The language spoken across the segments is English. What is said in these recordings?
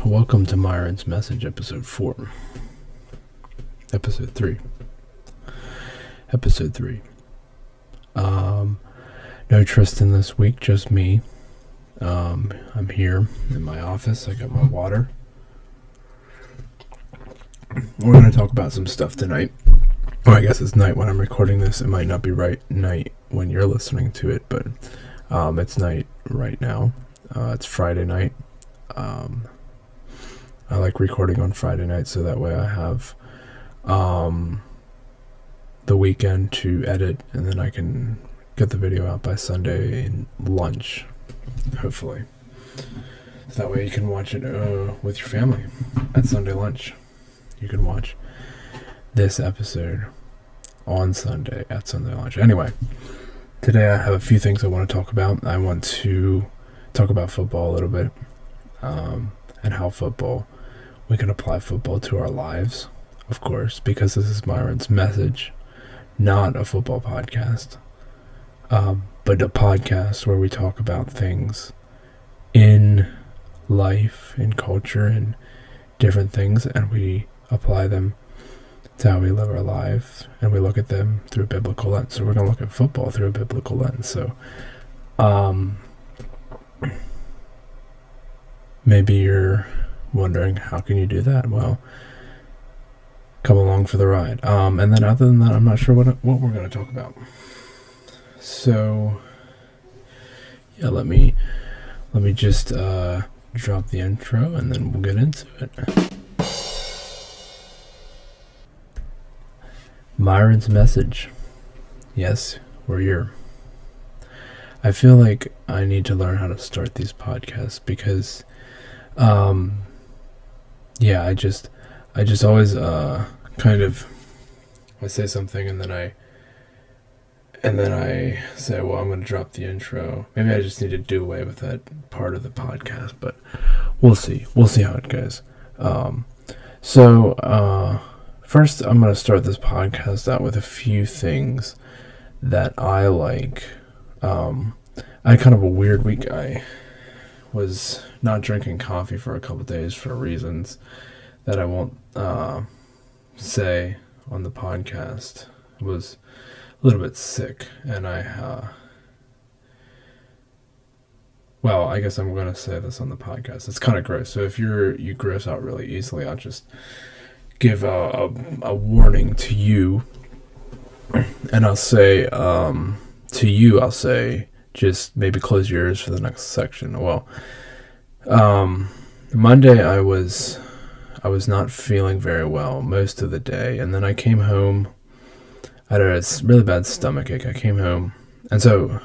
welcome to Myron's Message, Episode 4. Episode 3. Episode 3. No Tristan this week, just me. I'm here in my office. I got my water. We're going to talk about some stuff tonight. Well, I guess it's night when I'm recording this. It might not be night when you're listening to it, but it's night right now. It's Friday night. I like recording on Friday night so that way I have the weekend to edit, and then I can get the video out by Sunday lunch, hopefully. So that way you can watch it with your family at Sunday lunch. You can watch this episode on Sunday at Sunday lunch. Anyway, today I have a few things I want to talk about. I want to talk about football a little bit, and how we can apply football to our lives, of course, because this is Myron's Message, not a football podcast, but a podcast where we talk about things in life, in culture, and different things, and we apply them to how we live our lives, and we look at them through a biblical lens. So we're going to look at football through a biblical lens. So maybe you're wondering, how can you do that? Well, come along for the ride. And then other than that, I'm not sure what we're going to talk about. So yeah, let me just drop the intro, and then we'll get into it. Myron's Message. Yes, we're here. I feel like I need to learn how to start these podcasts because I just always kind of, I say something and then I say, well, I'm going to drop the intro. Maybe I just need to do away with that part of the podcast, but we'll see how it goes. First I'm going to start this podcast out with a few things that I like. I had kind of a weird week. I was not drinking coffee for a couple days for reasons that I won't say on the podcast. I was a little bit sick, and I guess I'm going to say this on the podcast. It's kind of gross, so if you gross out really easily, I'll just give a warning to you, and I'll say just maybe close your ears for the next section. Well, Monday I was not feeling very well most of the day, and then I came home. I had a really bad stomach ache. I came home, and so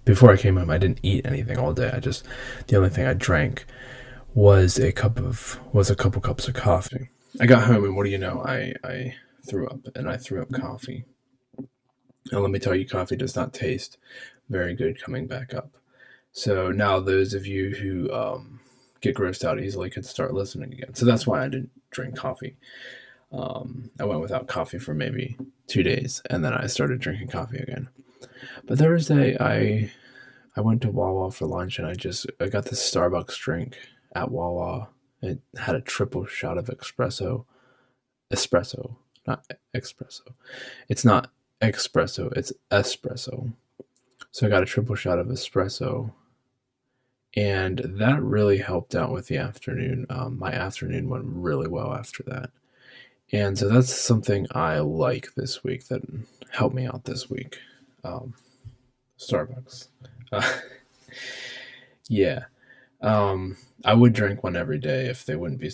before I came home, I didn't eat anything all day. The only thing I drank was a couple cups of coffee. I got home, and what do you know? I threw up, and I threw up coffee. And let me tell you, coffee does not taste very good coming back up. So now those of you who get grossed out easily can start listening again. So that's why I didn't drink coffee. I went without coffee for maybe 2 days, and then I started drinking coffee again. But Thursday, I went to Wawa for lunch, and I got this Starbucks drink at Wawa. It had a triple shot of espresso, not espresso. It's not espresso, it's espresso. So I got a triple shot of espresso, and that really helped out with the afternoon. My afternoon went really well after that. And so that's something I like this week that helped me out this week. Starbucks. Yeah. I would drink one every day if they wouldn't be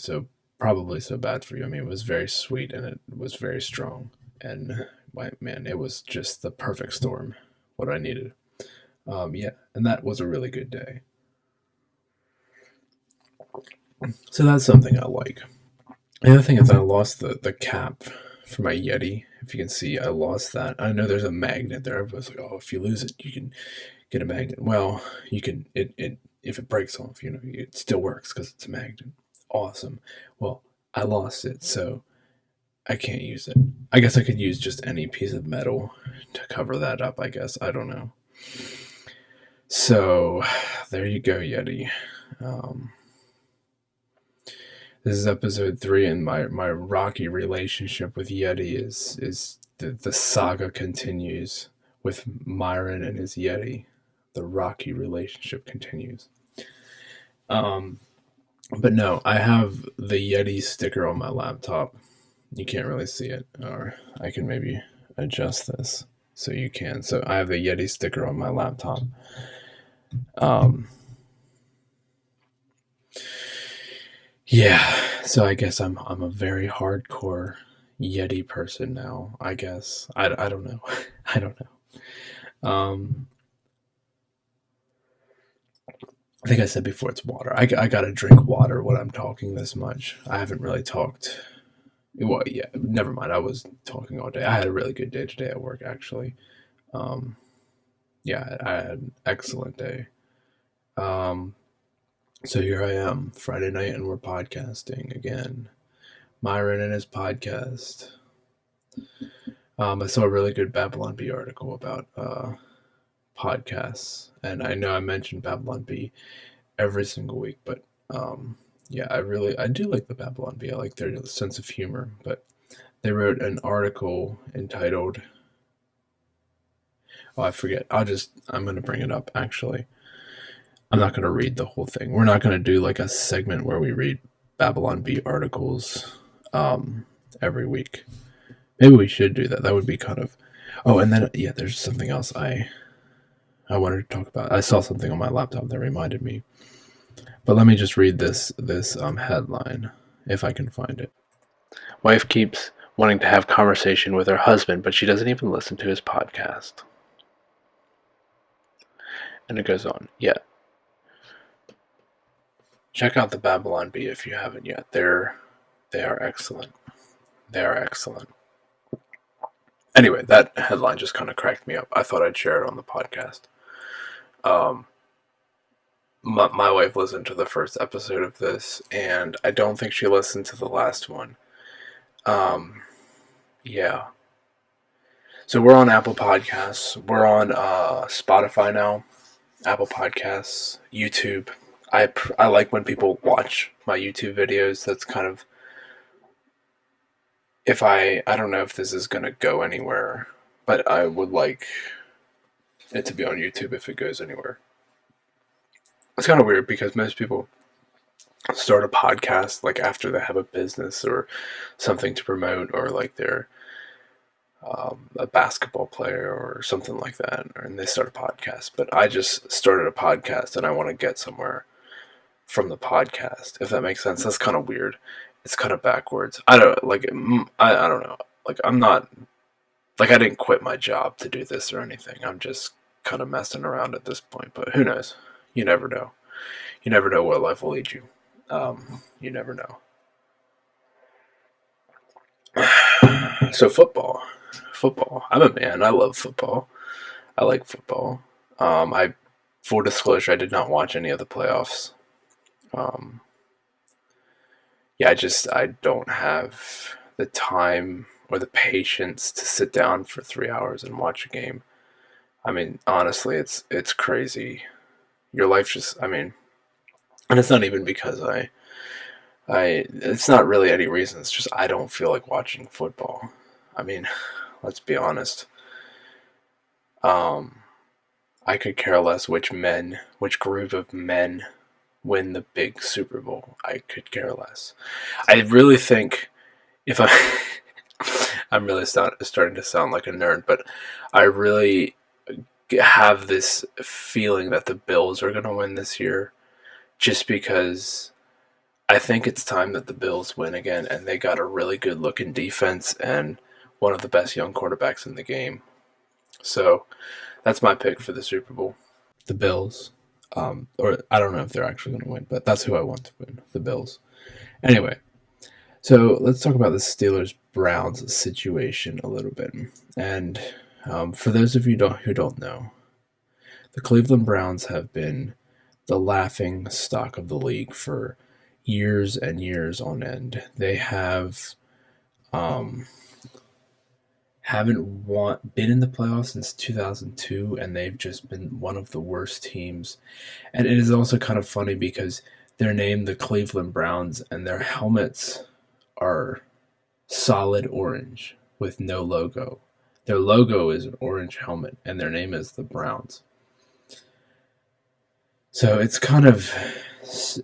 probably so bad for you. I mean, it was very sweet and it was very strong. And man, it was just the perfect storm, what I needed. And that was a really good day. So that's something I like. The other thing is I lost the cap for my Yeti. If you can see, I lost that. I know there's a magnet there. Everybody's like, oh, if you lose it, you can get a magnet. Well, you can, if it breaks off, it still works because it's a magnet. Awesome. Well, I lost it, so I can't use it. I guess I could use just any piece of metal to cover that up, I guess. I don't know. So, there you go, Yeti. This is episode 3, and my rocky relationship with Yeti is the saga continues with Myron and his Yeti. The rocky relationship continues. But no, I have the Yeti sticker on my laptop. You can't really see it, or I can maybe adjust this so you can. So I have the Yeti sticker on my laptop. Yeah, so I guess I'm a very hardcore Yeti person now, I guess. I don't know. I don't know. I think I said before it's water. I gotta drink water when I'm talking this much. I haven't really talked. Well, yeah, never mind. I was talking all day. I had a really good day today at work, actually. Yeah, I had an excellent day. So here I am, Friday night, and we're podcasting again. Myron and his podcast. I saw a really good Babylon Bee article about podcasts, and I know I mentioned Babylon Bee every single week, but yeah, I do like the Babylon Bee. I like their sense of humor, but they wrote an article entitled, oh, I forget. I'm going to bring it up, actually. I'm not going to read the whole thing. We're not going to do like a segment where we read Babylon Bee articles every week. Maybe we should do that. That would be kind of... Oh, and then, yeah, there's something else I wanted to talk about. I saw something on my laptop that reminded me. But let me just read this headline, if I can find it. Wife keeps wanting to have conversation with her husband, but she doesn't even listen to his podcast. And it goes on. Yeah. Check out the Babylon Bee if you haven't yet. They are excellent. They are excellent. Anyway, that headline just kind of cracked me up. I thought I'd share it on the podcast. My wife listened to the first episode of this, and I don't think she listened to the last one. Yeah. So we're on Apple Podcasts. We're on Spotify now. Apple Podcasts, YouTube. I like when people watch my YouTube videos. That's kind of... I don't know if this is going to go anywhere, but I would like it to be on YouTube if it goes anywhere. It's kind of weird because most people start a podcast like after they have a business or something to promote, or like they're a basketball player or something like that, and they start a podcast. But I just started a podcast and I want to get somewhere from the podcast, if that makes sense. That's kind of weird. It's kind of backwards. I don't know. Like, I'm not, like, I didn't quit my job to do this or anything. I'm just kind of messing around at this point, but who knows? You never know. You never know where life will lead you. You never know. So football. I'm a man. I love football. I like football. Full disclosure, I did not watch any of the playoffs. Yeah, I don't have the time or the patience to sit down for 3 hours and watch a game. I mean, honestly, it's crazy. Your life just, and it's not even because it's not really any reason. It's just I don't feel like watching football. I mean, let's be honest. I could care less which group of men win the big Super Bowl. I could care less. I really think I'm really starting to sound like a nerd, but I really have this feeling that the Bills are going to win this year, just because I think it's time that the Bills win again, and they got a really good looking defense and one of the best young quarterbacks in the game. So that's my pick for the Super Bowl. The Bills. Or I don't know if they're actually going to win, but that's who I want to win, the Bills. Anyway, so let's talk about the Steelers-Browns situation a little bit. And for those of you who don't know, the Cleveland Browns have been the laughing stock of the league for years and years on end. They haven't been in the playoffs since 2002, and they've just been one of the worst teams. And it is also kind of funny because They're named the Cleveland Browns, and their helmets are solid orange with no logo. Their logo is an orange helmet, and their name is the Browns. So it's kind of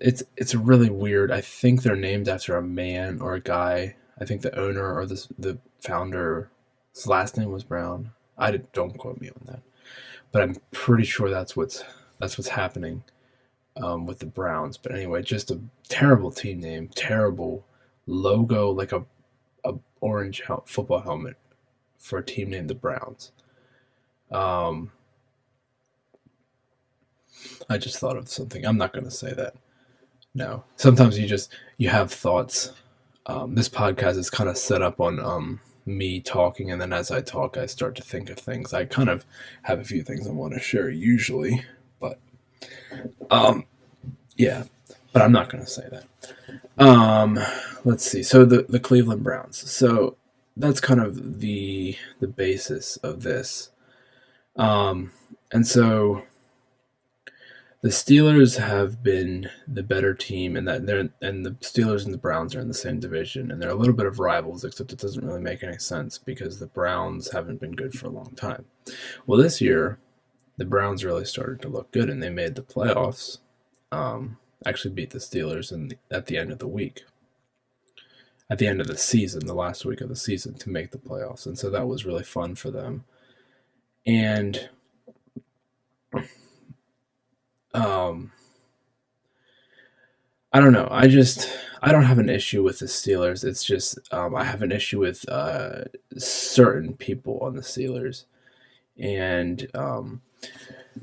it's really weird. I think they're named after a man or a guy. I think the owner or the founder, his last name was Brown. Don't quote me on that, but I'm pretty sure that's what's happening with the Browns. But anyway, just a terrible team name, terrible logo, like a orange football helmet for a team named the Browns. I just thought of something. I'm not going to say that. No. Sometimes you have thoughts. This podcast is kind of set up on me talking, and then as I talk, I start to think of things. I kind of have a few things I want to share usually, but yeah. But I'm not going to say that. Let's see. So the Cleveland Browns. So that's kind of the basis of this. And so the Steelers have been the better team, and the Steelers and the Browns are in the same division, and they're a little bit of rivals, except it doesn't really make any sense because the Browns haven't been good for a long time. Well, this year, the Browns really started to look good, and they made the playoffs. Actually beat the Steelers at the end of the week. At the end of the season, the last week of the season, to make the playoffs. And so that was really fun for them. And I don't know. I don't have an issue with the Steelers. It's just I have an issue with certain people on the Steelers. And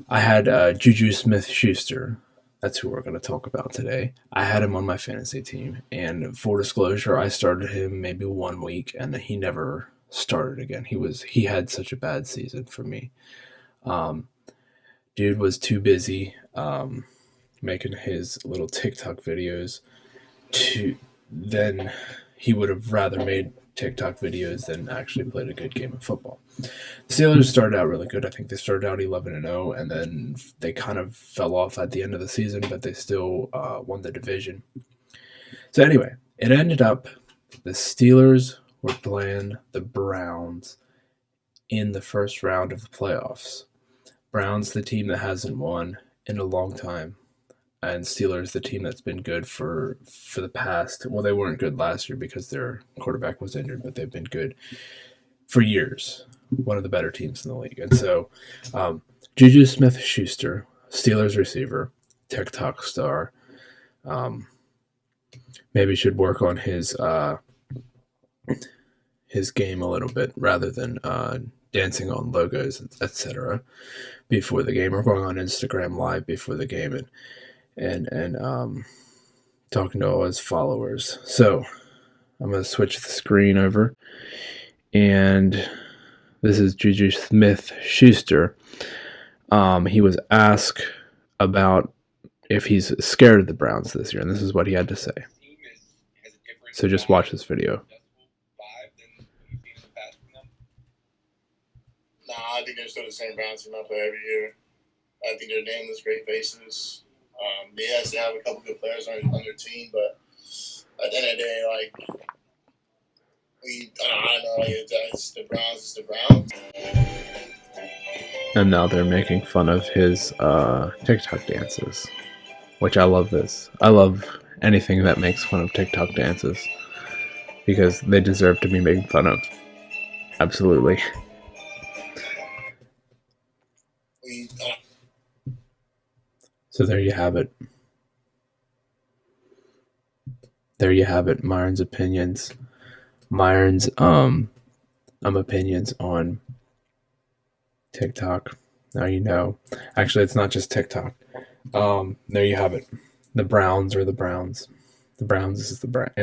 I had Juju SmithSchuster. That's who we're going to talk about today. I had him on my fantasy team. And full disclosure, I started him maybe 1 week, and he never started again. He had such a bad season for me. Dude was too busy making his little TikTok videos. Then he would have rather made TikTok videos than actually played a good game of football. The Steelers started out really good. I think they started out 11-0, and then they kind of fell off at the end of the season, but they still won the division. So anyway, it ended up the Steelers were playing the Browns in the first round of the playoffs. Browns, the team that hasn't won in a long time, and Steelers, the team that's been good for the past. Well, they weren't good last year because their quarterback was injured, but they've been good for years. One of the better teams in the league. And so Juju SmithSchuster, Steelers receiver, TikTok star, maybe should work on his game a little bit rather than dancing on logos, etc. before the game, or going on Instagram Live before the game and talking to all his followers. So I'm going to switch the screen over, and this is Juju SmithSchuster. He was asked about if he's scared of the Browns this year, and this is what he had to say. So just watch this video. I think they're still the same Browns team I play every year. I think they're nameless, great faces. Yes, they have a couple good players on their team, but at the end of the day, I don't know, it's the Browns, it's the Browns. And now they're making fun of his TikTok dances, which I love this. I love anything that makes fun of TikTok dances because they deserve to be made fun of. Absolutely. So there you have it. There you have it. Myron's opinions. Myron's opinions on TikTok. Now you know. Actually, it's not just TikTok. There you have it. The Browns are the Browns. The Browns is the Browns.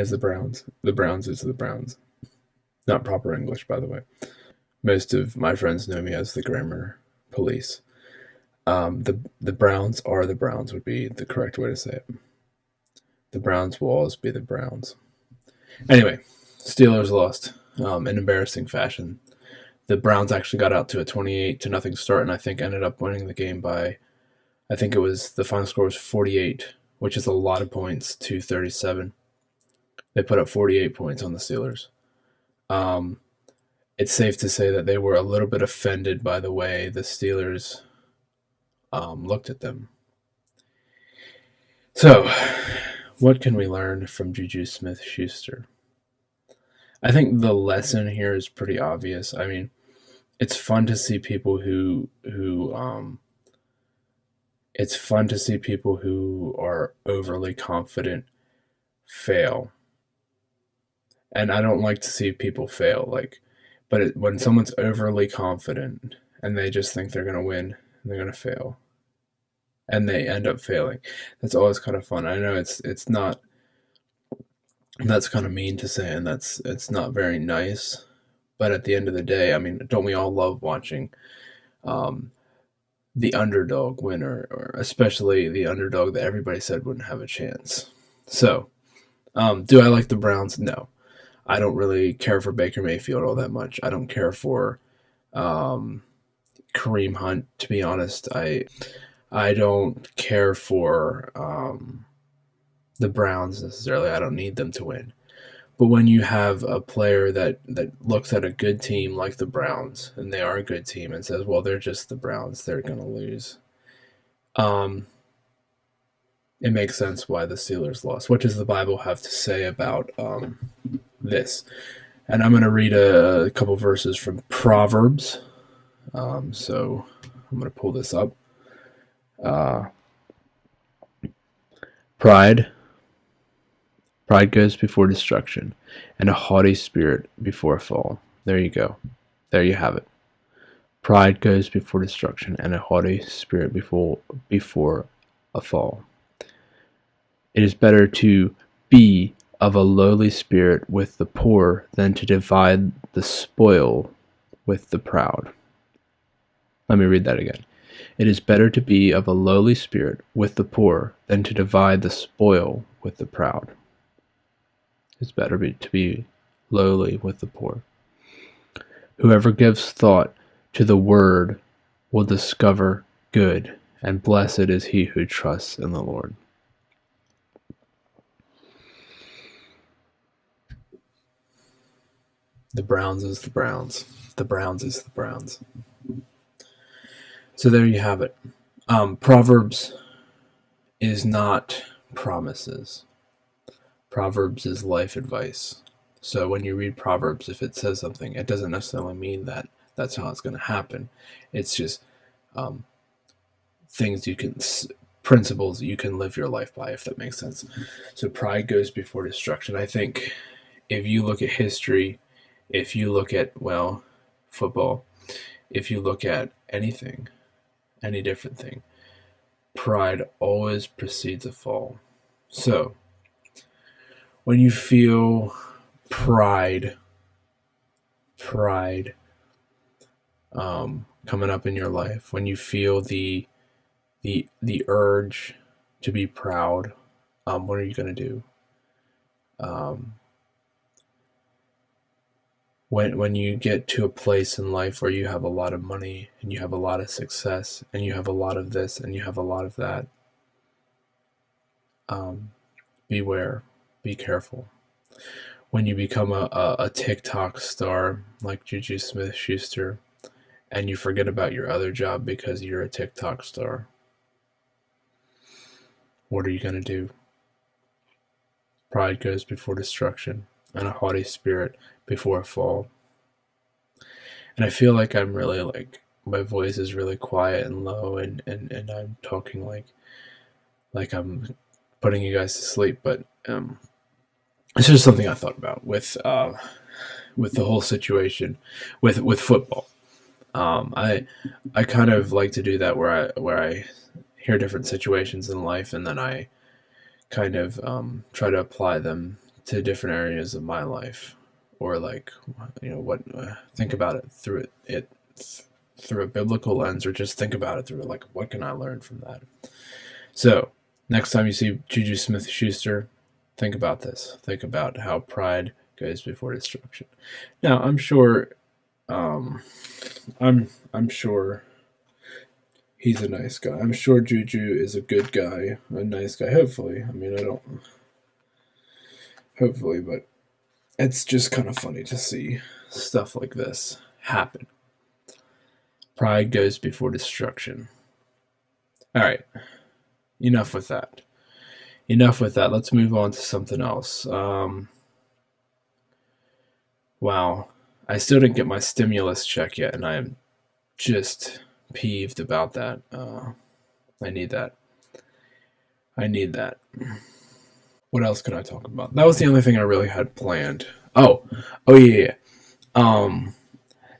The Browns is the Browns. Not proper English, by the way. Most of my friends know me as the grammar police. The Browns are the Browns would be the correct way to say it. The Browns will always be the Browns. Anyway, Steelers lost in embarrassing fashion. The Browns actually got out to a 28-0 start, and I think ended up winning the game by, I think it was, the final score was 48 which is a lot of points, to 37. They put up 48 points on the Steelers. It's safe to say that they were a little bit offended by the way the Steelers looked at them. So, what can we learn from Juju Smith-Schuster? I think the lesson here is pretty obvious. I mean, it's fun to see people who are overly confident fail. And I don't like to see people fail, when someone's overly confident and they just think they're going to win and they're going to fail and they end up failing, that's always kind of fun. I know it's not, that's kind of mean to say, and it's not very nice, but at the end of the day, I mean, don't we all love watching the underdog win, or especially the underdog that everybody said wouldn't have a chance? So, do I like the Browns? No. I don't really care for Baker Mayfield all that much. I don't care for Kareem Hunt, to be honest. I don't care for the Browns necessarily. I don't need them to win. But when you have a player that looks at a good team like the Browns, and they are a good team, and says, well, they're just the Browns, they're going to lose. It makes sense why the Steelers lost. What does the Bible have to say about this? And I'm going to read a couple verses from Proverbs. So I'm going to pull this up. Pride goes before destruction, and a haughty spirit before a fall. There you go. There you have it. Pride goes before destruction, and a haughty spirit before a fall. It is better to be of a lowly spirit with the poor than to divide the spoil with the proud. Let me read that again. It is better to be of a lowly spirit with the poor than to divide the spoil with the proud. It's better to be lowly with the poor. Whoever gives thought to the word will discover good, and blessed is he who trusts in the Lord. The Browns is the Browns. The Browns is the Browns. So there you have it. Proverbs is not promises. Proverbs is life advice. So when you read Proverbs, if it says something, it doesn't necessarily mean that that's how it's going to happen. It's just principles you can live your life by, if that makes sense. So pride goes before destruction. I think if you look at history, if you look at, football, if you look at anything, any different thing, pride always precedes a fall. So when you feel pride coming up in your life, when you feel the urge to be proud, what are you going to do? When you get to a place in life where you have a lot of money and you have a lot of success and you have a lot of this and you have a lot of that, beware, be careful. When you become a TikTok star like Juju SmithSchuster and you forget about your other job because you're a TikTok star, what are you going to do? Pride goes before destruction, and a haughty spirit before a fall. And I feel like I'm really my voice is really quiet and low, and I'm talking like I'm putting you guys to sleep, but it's just something I thought about with the whole situation with football. I kind of like to do that where I hear different situations in life, and then I kind of try to apply them to different areas of my life, or think about it through a biblical lens, or just think about it through what can I learn from that. So next time you see Juju SmithSchuster, think about this. Think about how pride goes before destruction. Now I'm sure He's a nice guy. I'm sure Juju is a good guy, a nice guy. Hopefully. I mean, I don't. Hopefully, but it's just kind of funny to see stuff like this happen. Pride goes before destruction. All right. Enough with that. Let's move on to something else. Wow. I still didn't get my stimulus check yet, and I am just peeved about that. I need that. What else can I talk about? That was the only thing I really had planned. Oh yeah.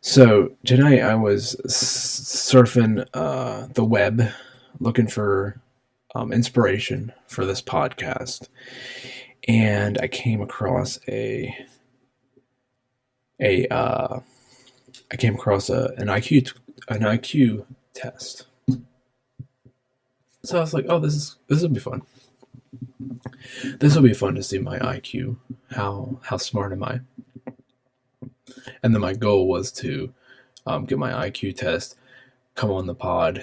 So tonight I was surfing the web, looking for inspiration for this podcast, and I came across an IQ test. So I was like, oh, this will be fun. This will be fun to see my IQ. How smart am I? And then my goal was to get my IQ test, come on the podcast,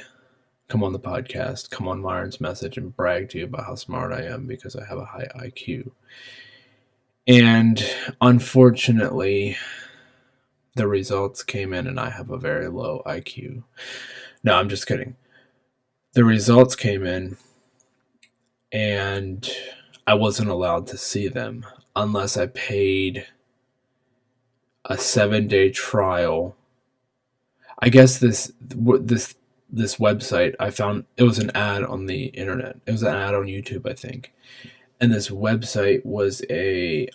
come on Myron's message, and brag to you about how smart I am because I have a high IQ. And unfortunately, the results came in and I have a very low IQ. No, I'm just kidding. The results came in and I wasn't allowed to see them unless I paid a 7-day trial. I guess this website, I found it was an ad on the internet. It was an ad on YouTube, I think. And this website was a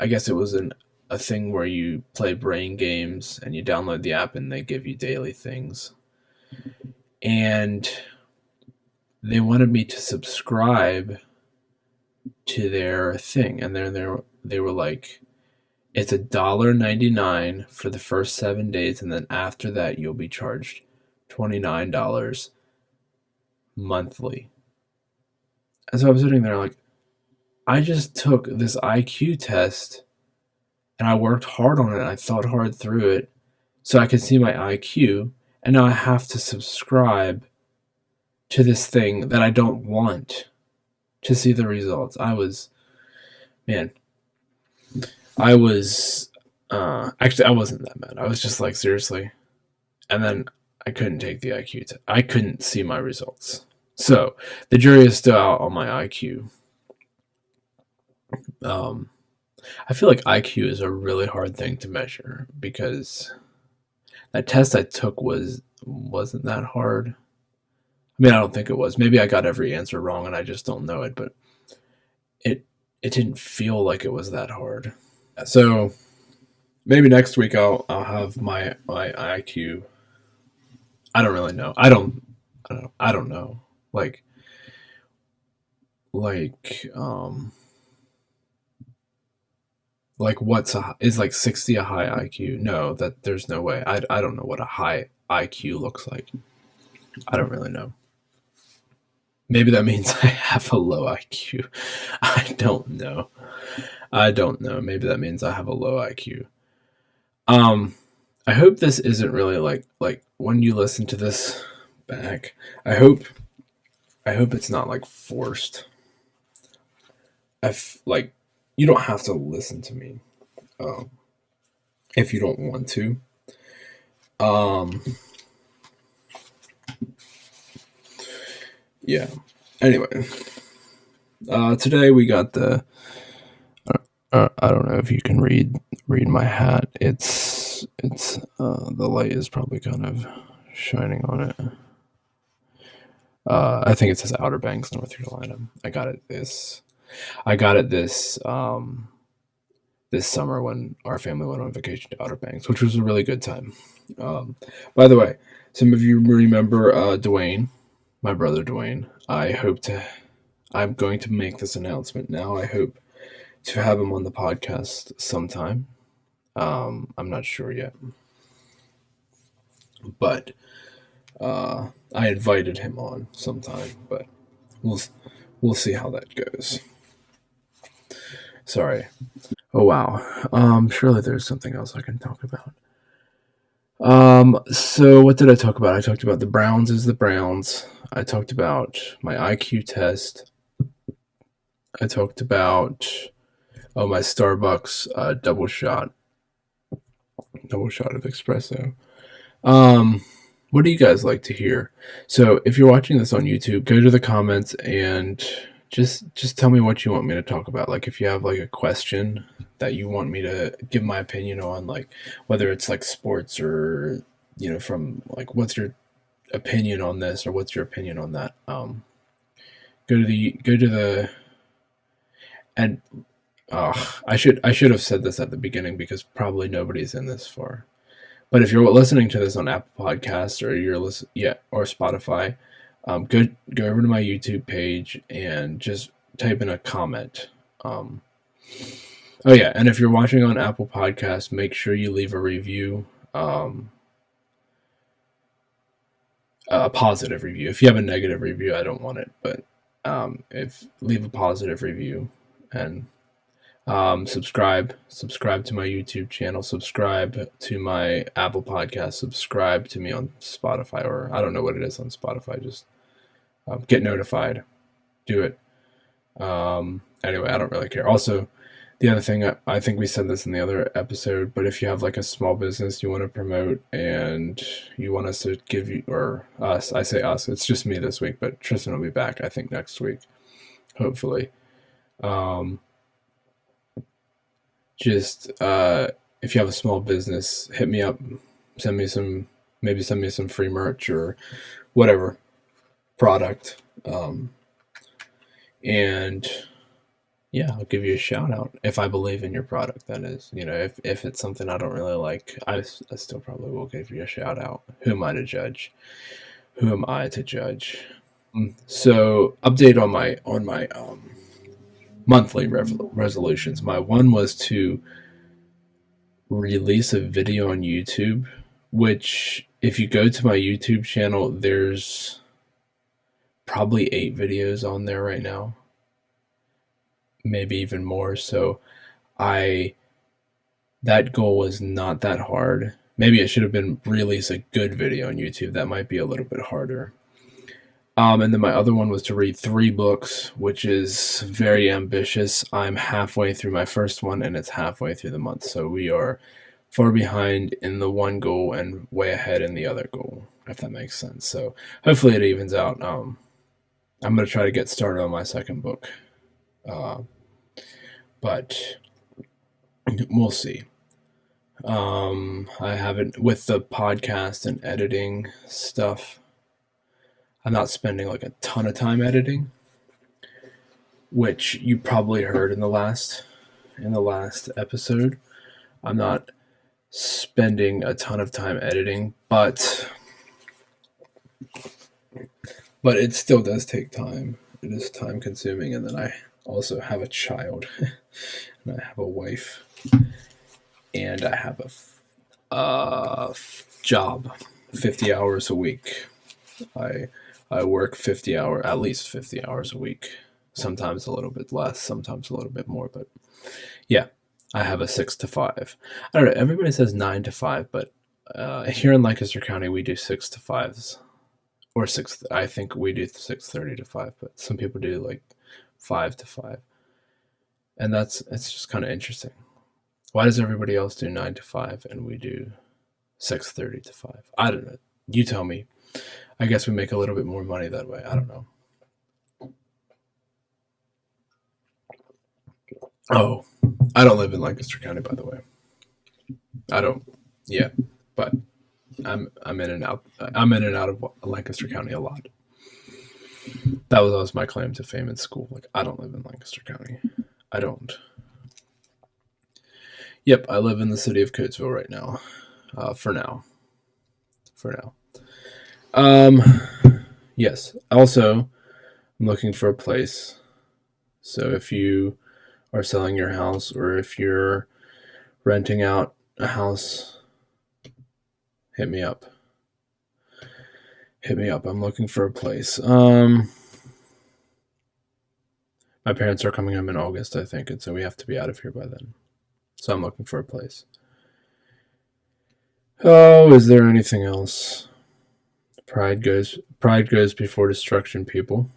thing where you play brain games and you download the app and they give you daily things. And they wanted me to subscribe to their thing. And they were like, it's $1.99 for the first 7 days, and then after that you'll be charged $29 monthly. And so I was sitting there like, I just took this IQ test and I worked hard on it. I thought hard through it so I could see my IQ, and now I have to subscribe to this thing that I don't want to see the results. I wasn't that mad. I was just like, seriously? And then I couldn't take the IQ test. I couldn't see my results. So the jury is still out on my IQ. I feel like IQ is a really hard thing to measure because that test I took wasn't that hard. I mean, I don't think it was. Maybe I got every answer wrong and I just don't know it, but it didn't feel like it was that hard. So maybe next week I'll have my IQ. I don't really know. I don't know. Like is like 60 a high IQ? No, that there's no way. I don't know what a high IQ looks like. I don't really know. Maybe that means I have a low IQ. I don't know. Maybe that means I have a low IQ. I hope this isn't really like when you listen to this back. I hope it's not like forced. You don't have to listen to me if you don't want to. Yeah. Anyway, today we got the. I don't know if you can read my hat. It's the light is probably kind of shining on it. I think it says Outer Banks, North Carolina. I got it this this summer when our family went on vacation to Outer Banks, which was a really good time. By the way, some of you remember Dwayne, my brother Dwayne. I'm going to make this announcement now. I hope to have him on the podcast sometime. I'm not sure yet, but I invited him on sometime, but we'll see how that goes. Sorry. Oh wow. Surely there's something else I can talk about. So what did I talk about? I talked about the Browns is the Browns. I talked about my IQ test. I talked about my Starbucks double shot of espresso. What do you guys like to hear? So if you're watching this on YouTube, go to the comments and just tell me what you want me to talk about. Like if you have like a question that you want me to give my opinion on, like whether it's like sports or from like what's your opinion on this or what's your opinion on that. Go to the and I should have said this at the beginning because probably nobody's in this far. But if you're listening to this on Apple Podcasts or or Spotify, go over to my YouTube page and just type in a comment. Oh yeah, and if you're watching on Apple Podcasts, make sure you leave a review, a positive review. If you have a negative review, I don't want it, but if leave a positive review and subscribe to my YouTube channel, subscribe to my Apple Podcast, subscribe to me on Spotify, or I don't know what it is on Spotify. Just get notified. Do it. Anyway, I don't really care. Also, the other thing, I think we said this in the other episode, but if you have like a small business you want to promote and you want us to give you, or us, I say us, it's just me this week, but Tristan will be back, I think, next week, hopefully. Just if you have a small business, hit me up, send me some free merch or whatever product, and yeah, I'll give you a shout out if I believe in your product. That is, if it's something I don't really like, I still probably will give you a shout out. Who am I to judge? So update on my monthly resolutions. My one was to release a video on YouTube, which if you go to my YouTube channel, there's probably 8 videos on there right now, maybe even more. So that goal was not that hard. Maybe it should have been release a good video on YouTube. That might be a little bit harder. And then my other one was to read 3 books, which is very ambitious. I'm halfway through my first one, and it's halfway through the month. So we are far behind in the one goal and way ahead in the other goal, if that makes sense. So hopefully it evens out. I'm going to try to get started on my second book. But we'll see. I haven't, with the podcast and editing stuff, I'm not spending like a ton of time editing, which you probably heard in the last episode. I'm not spending a ton of time editing, but it still does take time. It is time consuming, and then I also have a child, and I have a wife, and I have a job, 50 hours a week. I work at least 50 hours a week, sometimes a little bit less, sometimes a little bit more, but yeah, I have a 6 to 5. I don't know, everybody says 9 to 5, but here in Lancaster County, we do 6 to 5s, or 6, I think we do 6:30 to 5, but some people do like 5 to 5, and it's just kind of interesting. Why does everybody else do 9 to 5 and we do 6:30 to 5? I don't know. You tell me. I guess we make a little bit more money that way. I don't know. Oh, I don't live in Lancaster County, by the way. I don't. Yeah, but I'm in and out. I'm in and out of Lancaster County a lot. That was always my claim to fame in school. Like, I don't live in Lancaster County. I don't. Yep, I live in the city of Coatesville right now. For now. Yes. Also, I'm looking for a place. So if you are selling your house, or if you're renting out a house, hit me up. I'm looking for a place. My parents are coming home in August, I think, and so we have to be out of here by then. So I'm looking for a place. Oh, is there anything else? Pride goes Pride goes before destruction, people.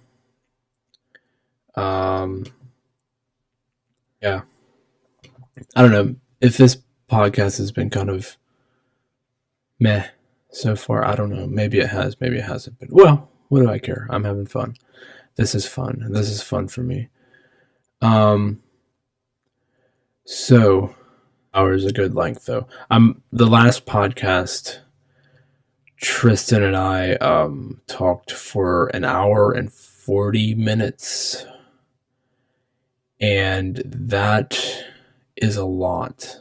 Yeah. I don't know if this podcast has been kind of meh so far. I don't know. Maybe it has. Maybe it hasn't been. Well, what do I care? I'm having fun. This is fun. This is fun for me. So hours a good length though. The last podcast, Tristan and I talked for an hour and 40 minutes. And that is a lot.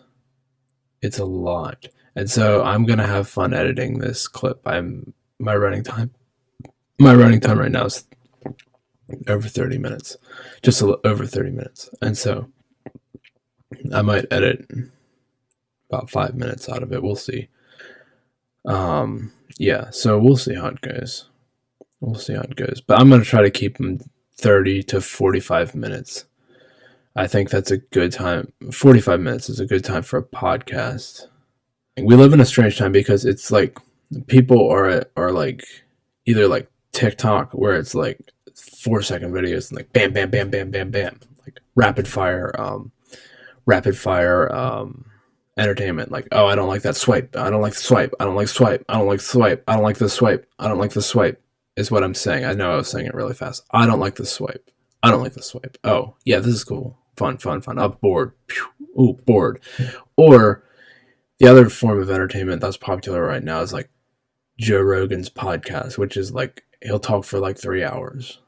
It's a lot. And so I'm going to have fun editing this clip. My running time right now is over 30 minutes. Just over 30 minutes. And so I might edit about 5 minutes out of it. We'll see. Yeah, so we'll see how it goes. But I'm going to try to keep them 30 to 45 minutes. I think that's a good time. 45 minutes is a good time for a podcast. We live in a strange time because it's like people are like either like TikTok where it's like 4-second videos and like bam, bam, bam, bam, bam, bam, like rapid fire entertainment. Like, oh, I don't like that swipe. I don't like the swipe. I don't like swipe. I don't like swipe. I don't like the swipe. I don't like the swipe is what I'm saying. I know I was saying it really fast. I don't like the swipe. I don't like the swipe. Oh, yeah, this is cool. Fun. Oh, bored. Ooh, bored. Or the other form of entertainment that's popular right now is like Joe Rogan's podcast, which is like he'll talk for like 3 hours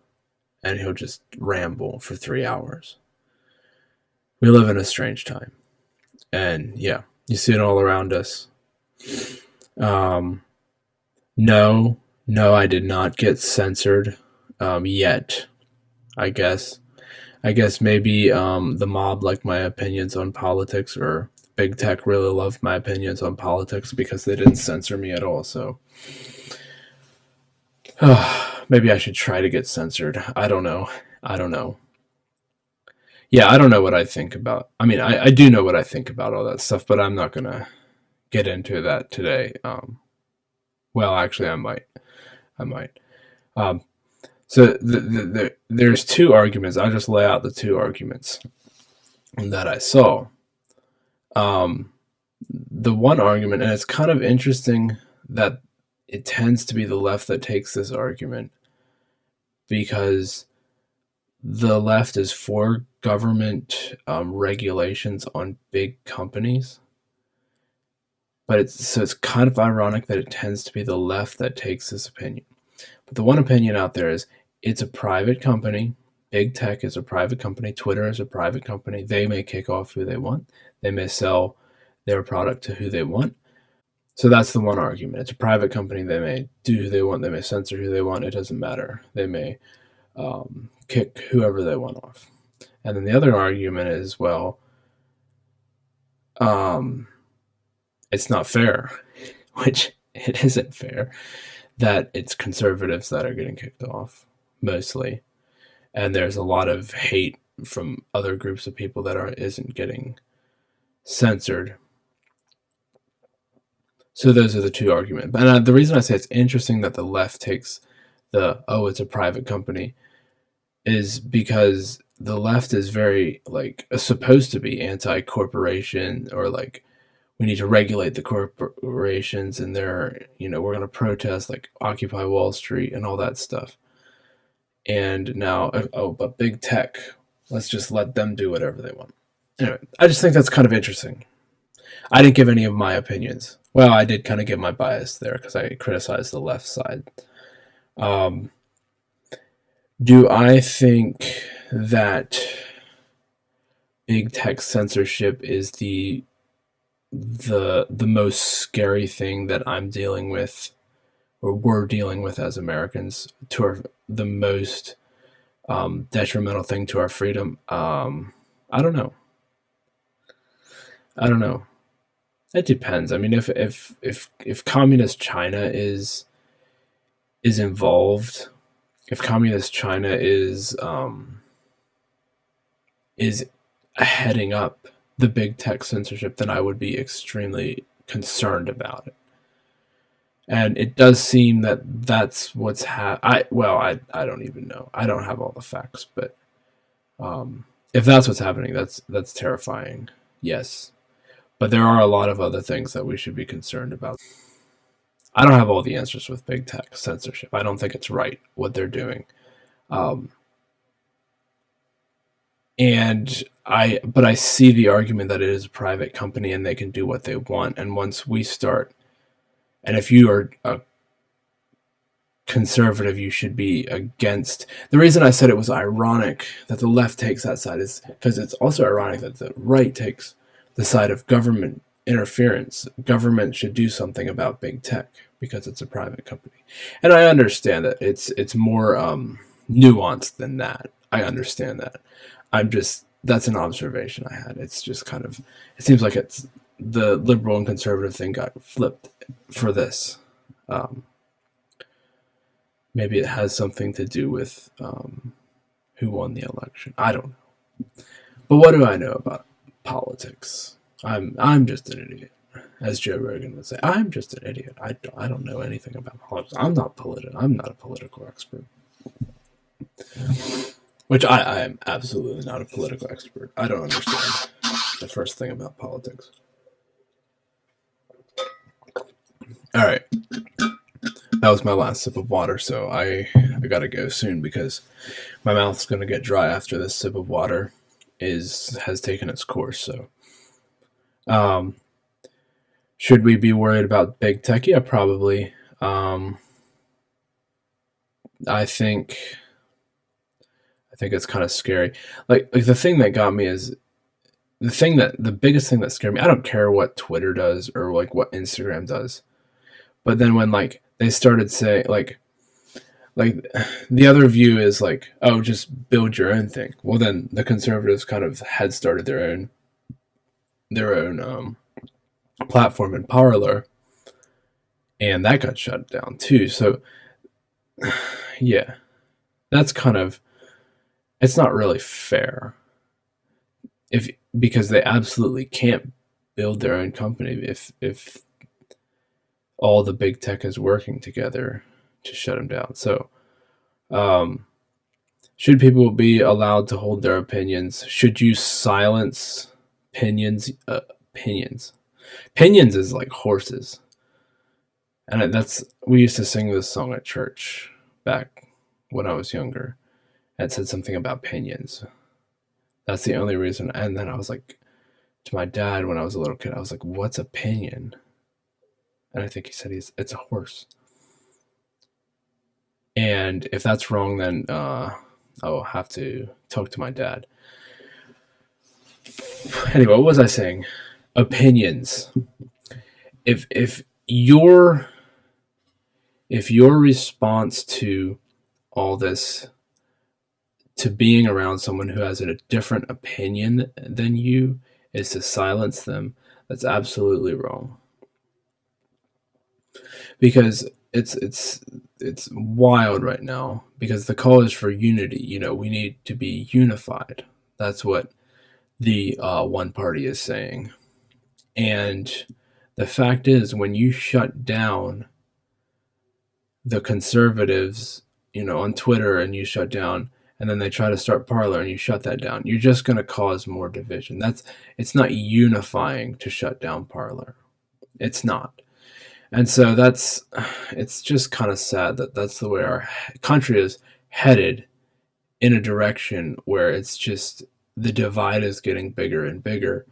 and he'll just ramble for 3 hours. We live in a strange time. And yeah, you see it all around us. No, I did not get censored yet, I guess. Maybe the mob like my opinions on politics, or big tech really loved my opinions on politics because they didn't censor me at all. So maybe I should try to get censored. I don't know. Yeah, I don't know what I think about. I mean, I do know what I think about all that stuff, but I'm not going to get into that today. Well, actually, I might. So there's two arguments. I'll just lay out the two arguments that I saw. The one argument, and it's kind of interesting that it tends to be the left that takes this argument, because the left is for government regulations on big companies. But it's kind of ironic that it tends to be the left that takes this opinion. But the one opinion out there is it's a private company. Big tech is a private company. Twitter is a private company. They may kick off who they want. They may sell their product to who they want. So that's the one argument. It's a private company. They may do who they want. They may censor who they want. It doesn't matter. They may kick whoever they want off. And then the other argument is, well, it's not fair, which it isn't fair, that it's conservatives that are getting kicked off, mostly. And there's a lot of hate from other groups of people that isn't getting censored. So those are the two arguments. And the reason I say it's interesting that the left takes it's a private company, is because the left is very, like, supposed to be anti-corporation, or like, we need to regulate the corporations, and we're going to protest, like Occupy Wall Street and all that stuff. And now, but big tech, let's just let them do whatever they want. Anyway, I just think that's kind of interesting. I didn't give any of my opinions. Well, I did kind of give my bias there because I criticized the left side. Do I think that big tech censorship is the most scary thing that I'm dealing with, or we're dealing with as Americans, the most detrimental thing to our freedom? I don't know. It depends. I mean, if communist China is involved, if communist China is heading up the big tech censorship, then I would be extremely concerned about it. And it does seem that that's what's I don't even know. I don't have all the facts, but if that's what's happening, that's terrifying. Yes, but there are a lot of other things that we should be concerned about. I don't have all the answers with big tech censorship. I don't think it's right what they're doing. But I see the argument that it is a private company and they can do what they want. And once we start, and if you are a conservative, you should be against. The reason I said it was ironic that the left takes that side is because it's also ironic that the right takes the side of government interference. Government should do something about big tech because it's a private company. And I understand that it's more nuanced than that. I understand that. That's an observation I had. It's just kind of, it seems like it's the liberal and conservative thing got flipped for this. Maybe it has something to do with who won the election. I don't know. But what do I know about politics? I'm just an idiot, as Joe Rogan would say. I'm just an idiot. I don't know anything about politics. I'm not a political expert. Which I am absolutely not a political expert. I don't understand the first thing about politics. All right. That was my last sip of water, so I gotta go soon because my mouth's gonna get dry after this sip of water has taken its course. So, should we be worried about big tech? Yeah, probably. I think it's kind of scary. Like the thing that got me is the biggest thing that scared me. I don't care what Twitter does or like what Instagram does, but then when like they started saying like the other view is like, oh, just build your own thing. Well, then the conservatives kind of had started their own platform in Parler, and that got shut down too. So yeah, that's kind of, it's not really fair because they absolutely can't build their own company if all the big tech is working together to shut them down. So, should people be allowed to hold their opinions? Should you silence opinions? Opinions is like horses, and we used to sing this song at church back when I was younger. It said something about pinions. That's the only reason. And then I was like, to my dad when I was a little kid, I was like, what's a pinion? And I think he said it's a horse. And if that's wrong, then I'll have to talk to my dad. Anyway, what was I saying? Opinions. If your response to all this, to being around someone who has a different opinion than you, is to silence them, that's absolutely wrong. Because it's wild right now, because the call is for unity. We need to be unified. That's what the one party is saying. And the fact is, when you shut down the conservatives, on Twitter, and you shut down, and then they try to start Parler and you shut that down, you're just going to cause more division. It's not unifying to shut down Parler. It's not. And so it's just kind of sad that that's the way our country is headed, in a direction where it's just, the divide is getting bigger and bigger.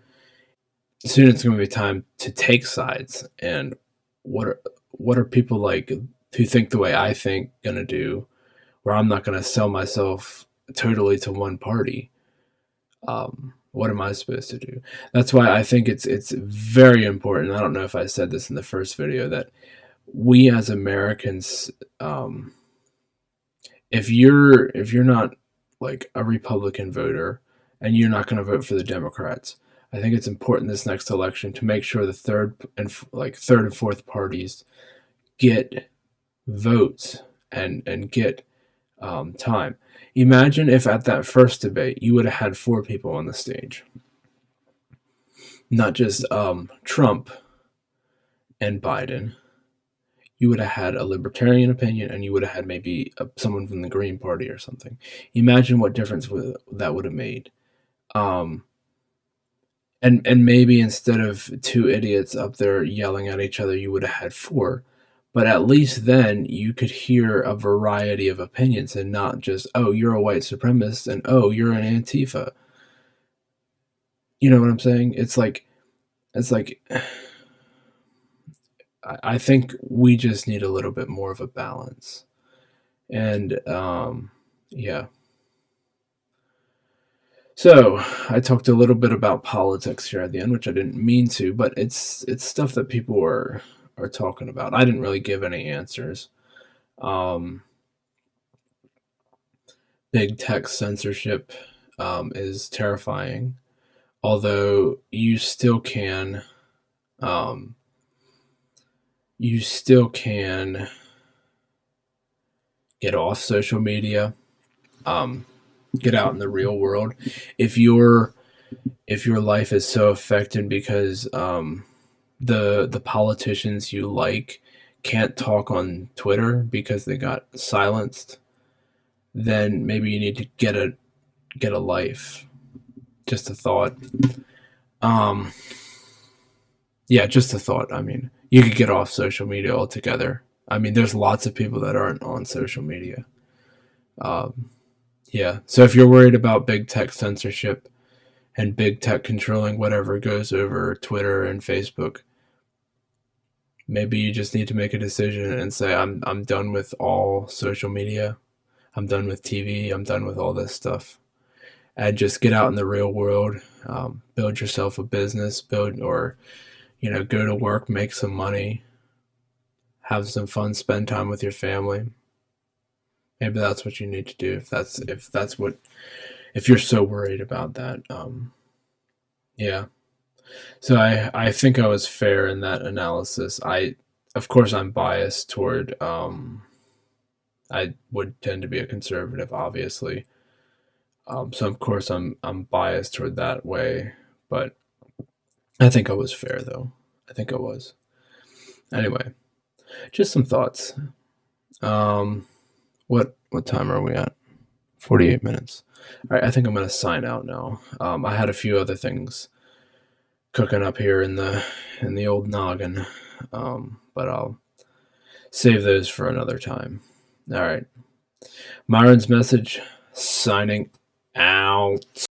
Soon it's going to be time to take sides. And what are people like who think the way I think going to do, where I'm not going to sell myself totally to one party? What am I supposed to do? That's why I think it's very important. I don't know if I said this in the first video, that we as Americans, if you're not like a Republican voter and you're not going to vote for the Democrats, I think it's important this next election to make sure the third and fourth parties get votes and get time. Imagine if at that first debate you would have had 4 people on the stage, not just Trump and Biden. you would have had a libertarian opinion, and you would have had maybe someone from the Green Party or something. Imagine what difference that would have made. And maybe instead of two idiots up there yelling at each other, you would have had four. But at least then you could hear a variety of opinions and not just, oh, you're a white supremacist and oh, you're an Antifa. You know what I'm saying? It's like I think we just need a little bit more of a balance. And yeah. So I talked a little bit about politics here at the end, which I didn't mean to, but it's stuff that people are talking about. I didn't really give any answers. Big tech censorship is terrifying, although you still can get off social media, get out in the real world. If your life is so affected because the politicians you like can't talk on Twitter because they got silenced, then maybe you need to get a life. Just a thought. Yeah, just a thought. I mean, you could get off social media altogether. I mean, there's lots of people that aren't on social media. Yeah, so if you're worried about big tech censorship and big tech controlling whatever goes over Twitter and Facebook, maybe you just need to make a decision and say, I'm done with all social media. I'm done with TV. I'm done with all this stuff. And just get out in the real world. Build yourself a business. Go to work, make some money, have some fun, spend time with your family. Maybe that's what you need to do if you're so worried about that. Yeah. So I think I was fair in that analysis. Of course, I'm biased toward. I would tend to be a conservative, obviously. So of course I'm biased toward that way, but I think I was fair though. I think I was. Anyway, just some thoughts. What time are we at? 48 minutes. All right, I think I'm going to sign out now. I had a few other things cooking up here in the old noggin, but I'll save those for another time. All right. Myron's message, signing out.